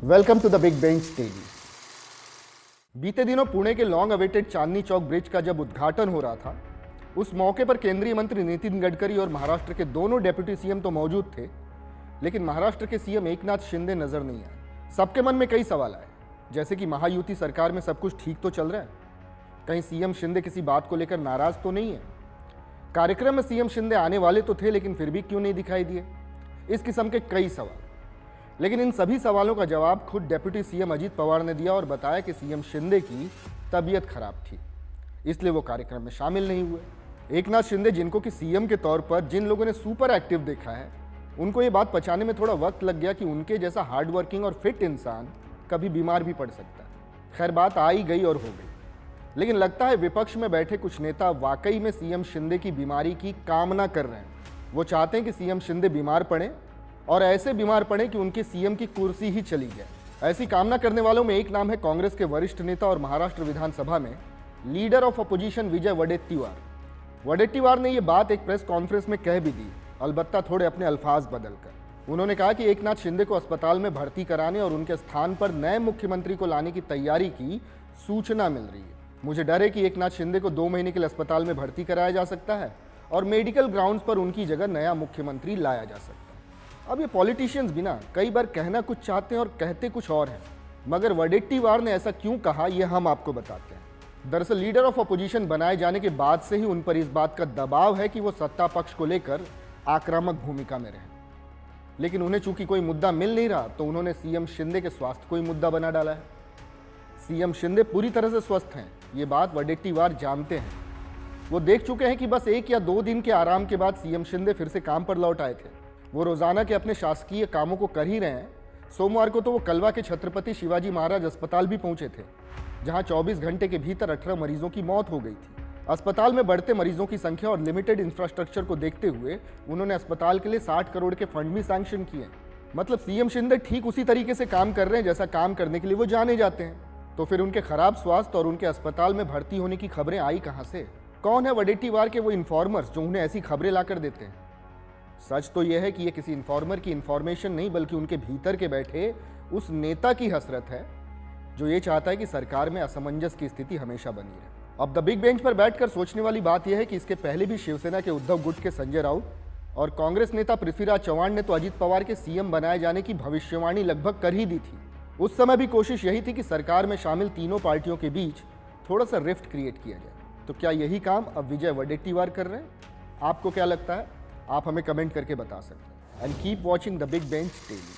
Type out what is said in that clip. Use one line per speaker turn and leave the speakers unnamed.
Welcome to the Big Bench daily. बीते दिनों पुणे के long awaited Chandni Chowk bridge का जब उद्घाटन हो रहा था, उस मौके पर केंद्रीय मंत्री नितिन गडकरी और महाराष्ट्र के दोनों डेप्यूटी सीएम तो मौजूद थे, लेकिन महाराष्ट्र के सीएम एकनाथ शिंदे नजर नहीं आए। सबके मन में कई सवाल आए, जैसे कि महायुति सरकार में सब कुछ ठीक तो चल रहा है, कहीं सीएम शिंदे किसी बात को लेकर नाराज तो नहीं है। कार्यक्रम में सीएम शिंदे आने वाले तो थे, लेकिन फिर भी क्यों नहीं दिखाई दिए। इस किस्म के कई सवाल, लेकिन इन सभी सवालों का जवाब खुद डेप्यूटी सीएम अजीत पवार ने दिया और बताया कि सीएम शिंदे की तबीयत खराब थी, इसलिए वो कार्यक्रम में शामिल नहीं हुए। एकनाथ शिंदे, जिनको कि सीएम के तौर पर जिन लोगों ने सुपर एक्टिव देखा है, उनको ये बात पहचानने में थोड़ा वक्त लग गया कि उनके जैसा हार्ड वर्किंग और फिट इंसान कभी बीमार भी पड़ सकता है। खैर, बात आई गई और हो गई, लेकिन लगता है विपक्ष में बैठे कुछ नेता वाकई में सीएम शिंदे की बीमारी की कामना कर रहे हैं। वो चाहते हैं कि सीएम शिंदे बीमार पड़े और ऐसे बीमार पड़े कि उनके सीएम की कुर्सी ही चली जाए। ऐसी कामना करने वालों में एक नाम है कांग्रेस के वरिष्ठ नेता और महाराष्ट्र विधानसभा में लीडर ऑफ अपोजिशन विजय वडेट्टीवार। वडेट्टीवार ने ये बात एक प्रेस कॉन्फ्रेंस में कह भी दी, अलबत्ता थोड़े अपने अल्फाज बदलकर। उन्होंने कहा कि एकनाथ शिंदे को अस्पताल में भर्ती कराने और उनके स्थान पर नए मुख्यमंत्री को लाने की तैयारी की सूचना मिल रही है। मुझे डर है कि एकनाथ शिंदे को 2 महीने के लिए अस्पताल में भर्ती कराया जा सकता है और मेडिकल ग्राउंड्स पर उनकी जगह नया मुख्यमंत्री लाया जा सकता है। अब ये पॉलिटिशियंस भी ना कई बार कहना कुछ चाहते हैं और कहते कुछ और हैं, मगर वडेट्टीवार ने ऐसा क्यों कहा ये हम आपको बताते हैं। दरअसल लीडर ऑफ अपोजिशन बनाए जाने के बाद से ही उन पर इस बात का दबाव है कि वो सत्ता पक्ष को लेकर आक्रामक भूमिका में रहें, लेकिन उन्हें चूंकि कोई मुद्दा मिल नहीं रहा तो उन्होंने सीएम शिंदे के स्वास्थ्य को ही मुद्दा बना डाला है। सीएम शिंदे पूरी तरह से स्वस्थ हैं, ये बात वडेट्टीवार जानते हैं। वो देख चुके हैं कि बस 1 या 2 दिन के आराम के बाद सीएम शिंदे फिर से काम पर लौट आए थे। वो रोजाना के अपने शासकीय कामों को कर ही रहे हैं। सोमवार को तो वो कलवा के छत्रपति शिवाजी महाराज अस्पताल भी पहुंचे थे, जहां 24 घंटे के भीतर 18 मरीजों की मौत हो गई थी। अस्पताल में बढ़ते मरीजों की संख्या और लिमिटेड इंफ्रास्ट्रक्चर को देखते हुए उन्होंने अस्पताल के लिए 60 करोड़ के फंड भी सैंक्शन किए। मतलब सीएम शिंदे ठीक उसी तरीके से काम कर रहे हैं जैसा काम करने के लिए वो जाने जाते हैं। तो फिर उनके खराब स्वास्थ्य और उनके अस्पताल में भर्ती होने की खबरें आई कहां से? कौन है वडेट्टीवार के वो इन्फॉर्मर्स जो उन्हें ऐसी खबरें लाकर देते हैं? सच तो यह है कि यह किसी इन्फॉर्मर की इन्फॉर्मेशन नहीं, बल्कि उनके भीतर के बैठे उस नेता की हसरत है जो ये चाहता है कि सरकार में असमंजस की स्थिति हमेशा बनी रहे। अब द बिग बेंच पर बैठकर सोचने वाली बात यह है कि इसके पहले भी शिवसेना के उद्धव गुट के संजय राउत और कांग्रेस नेता पृथ्वीराज चव्हाण ने तो अजीत पवार के सीएम बनाए जाने की भविष्यवाणी लगभग कर ही दी थी। उस समय भी कोशिश यही थी कि सरकार में शामिल तीनों पार्टियों के बीच थोड़ा सा रिफ्ट क्रिएट किया जाए। तो क्या यही काम अब विजय वडेट्टीवार कर रहे हैं? आपको क्या लगता है? आप हमें कमेंट करके बता सकते हैं। And keep watching the Big Bench daily.